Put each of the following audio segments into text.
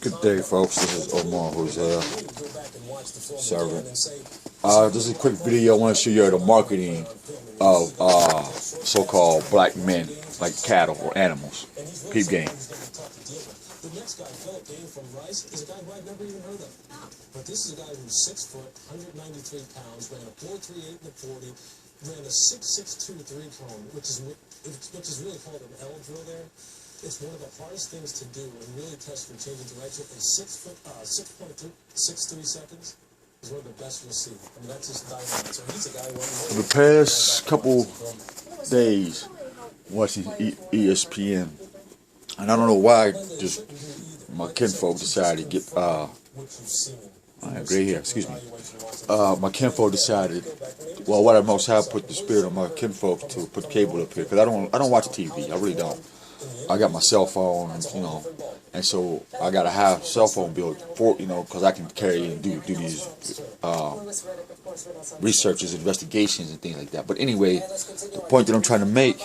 Good day, folks. This is Omar Hosea, servant. This is a quick video. I want to show you the marketing of so-called black men, like cattle or animals. Peep game. The next guy, Philip Dane from Rice, is a guy who I've never even heard of. But this is a guy who's 6 foot, 193 pounds, ran a 4.38 in the 40, ran a 6.62 3-cone, which is really called an L drill there. It's one of the hardest things to do and really test for changing direction. And 6.63 seconds is one of the best you'll see. I mean, that's just dynamite. So he's a guy who for the past couple days watching ESPN. And I don't know why, just my kinfolk decided to get, I have gray hair, excuse me. My kinfolk decided, well, what I most have put the spirit of my kinfolk to put cable up here, because I don't watch TV, I really don't. I got my cell phone, you know, and so I got a high cell phone bill for, you know, because I can carry and do these researches, investigations, and things like that. But anyway, the point that I'm trying to make.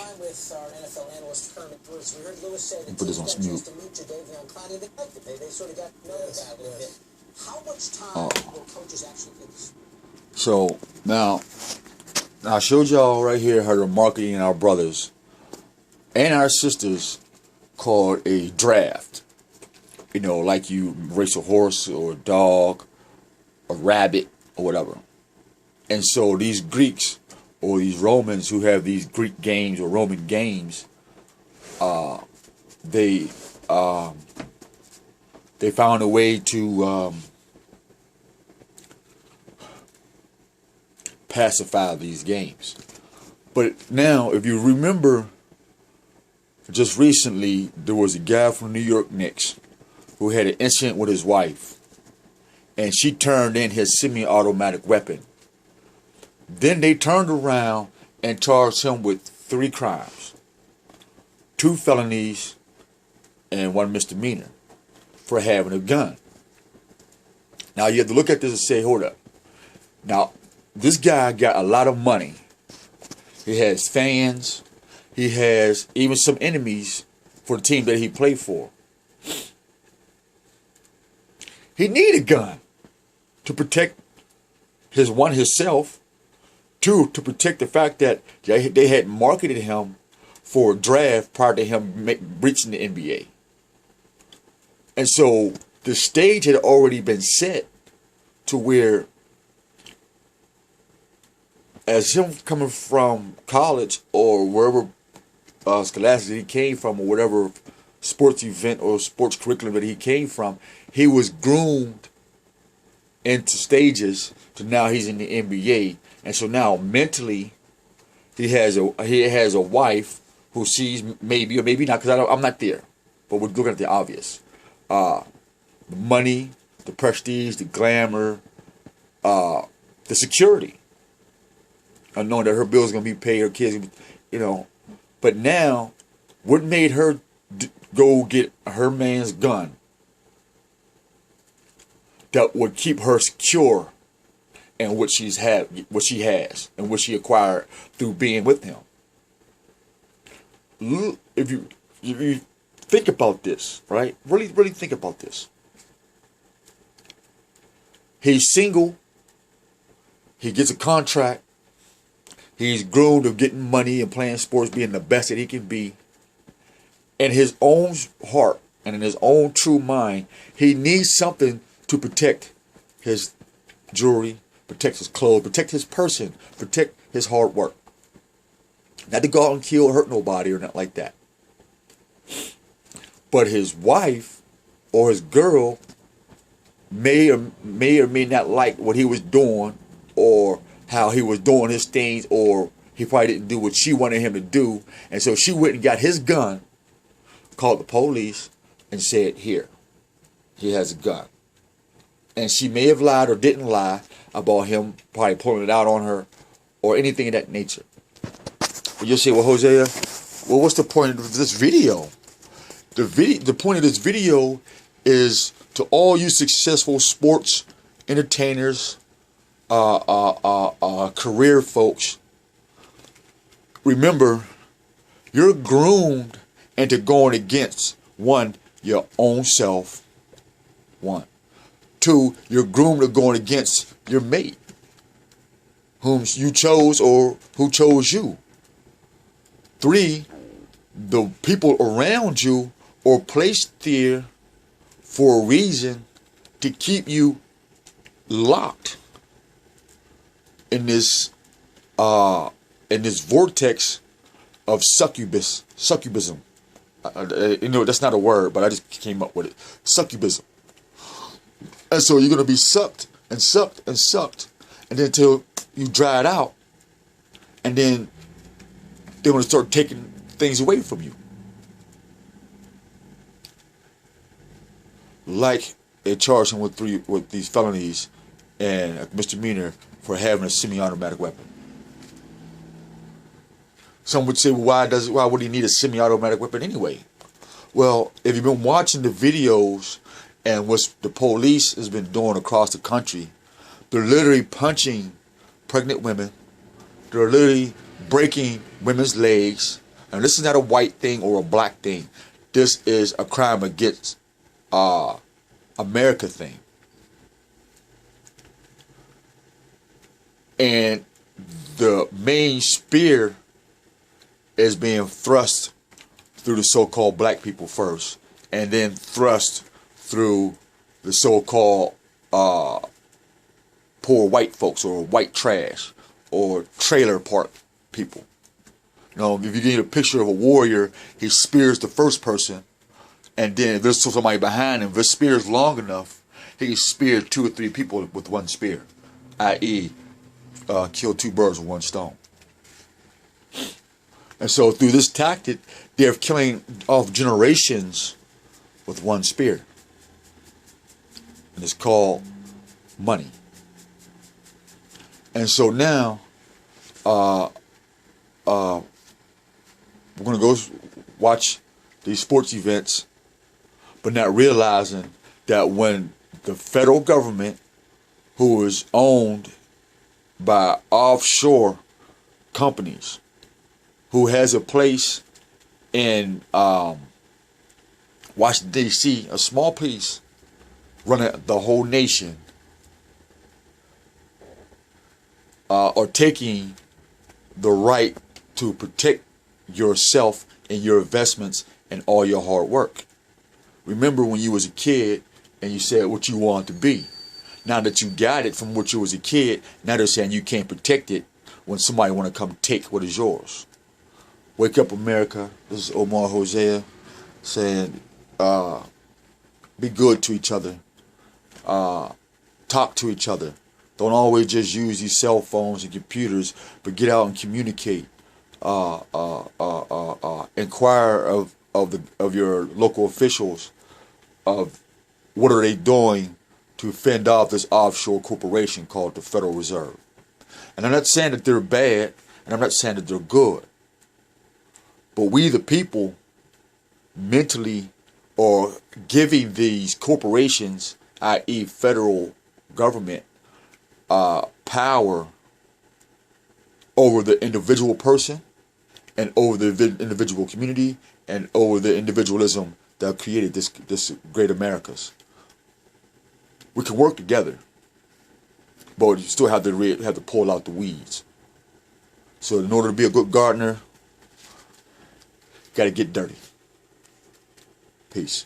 Put this on mute. So now I showed y'all right here how they're marketing our brothers and our sisters called a draft. You know, like you race a horse or a dog, a rabbit, or whatever. And so these Greeks or these Romans who have these Greek games or Roman games, they found a way to pacify these games. But now, if you remember, just recently there was a guy from New York Knicks who had an incident with his wife, and she turned in his semi-automatic weapon. Then they turned around and charged him with 3 crimes. 2 felonies and 1 misdemeanor for having a gun. Now you have to look at this and say, hold up. Now, this guy got a lot of money. He has fans. He has even some enemies for the team that he played for. He needed a gun to protect himself. 2, to protect the fact that they had marketed him for a draft prior to him reaching the NBA. And so the stage had already been set to where, as him coming from college or wherever scholastic he came from, or whatever sports event or sports curriculum that he came from, he was groomed into stages to now he's in the NBA. And so now mentally he has a wife who sees maybe or maybe not, because I'm not there, but we're looking at the obvious. The money, the prestige, the glamour, the security. Knowing that her bills going to be paid, her kids, you know. But now, what made her go get her man's gun that would keep her secure in what she has, and what she acquired through being with him? If you think about this, right? Really think about this. He's single. He gets a contract. He's groomed of getting money and playing sports, being the best that he can be. In his own heart and in his own true mind, he needs something to protect his jewelry, protect his clothes, protect his person, protect his hard work. Not to go out and kill or hurt nobody or not like that. But his wife or his girl may or may not like what he was doing, or how he was doing his things, or he probably didn't do what she wanted him to do. And so she went and got his gun, called the police, and said, here, he has a gun. And she may have lied or didn't lie about him probably pulling it out on her or anything of that nature. But you'll say, well, Hosea, well, what's the point of this video? The point of this video is to all you successful sports entertainers, career folks. Remember, you're groomed into going against, one, your own self. 1. 2, you're groomed to going against your mate, whom you chose or who chose you. 3, the people around you are placed there for a reason to keep you locked in this vortex of succubism. That's not a word, but I just came up with it. Succubism. And so you're going to be sucked and sucked and sucked, and then until you dry it out, and then they're going to start taking things away from you. Like they charged him with these felonies and a misdemeanor for having a semi-automatic weapon. Some would say, well, why would he need a semi-automatic weapon anyway? Well, if you've been watching the videos and what the police has been doing across the country, they're literally punching pregnant women. They're literally breaking women's legs. And this is not a white thing or a black thing. This is a crime against America thing. And the main spear is being thrust through the so-called black people first, and then thrust through the so-called poor white folks, or white trash, or trailer park people. You know, if you get a picture of a warrior, he spears the first person, and then if there's somebody behind him, if his spear is long enough, he can spear 2 or 3 people with one spear, i.e., kill 2 birds with 1 stone. And so through this tactic, they're killing off generations with 1 spear. And it's called money. And so now, we're going to go watch these sports events, but not realizing that when the federal government, who is owned by offshore companies, who has a place in Washington, D.C., a small piece running the whole nation, are taking the right to protect yourself and your investments and all your hard work. Remember when you was a kid and you said what you wanted to be. Now that you got it from what you was a kid, now they're saying you can't protect it when somebody want to come take what is yours. Wake up, America. This is Omar Hosea saying, be good to each other. Talk to each other. Don't always just use these cell phones and computers, but get out and communicate. Inquire of your local officials of what are they doing to fend off this offshore corporation called the Federal Reserve. And I'm not saying that they're bad, and I'm not saying that they're good. But we, the people, mentally are giving these corporations, i.e. federal government, power over the individual person and over the individual community and over the individualism that created this great Americas. We can work together, but you still have to pull out the weeds. So in order to be a good gardener, got to get dirty. Peace.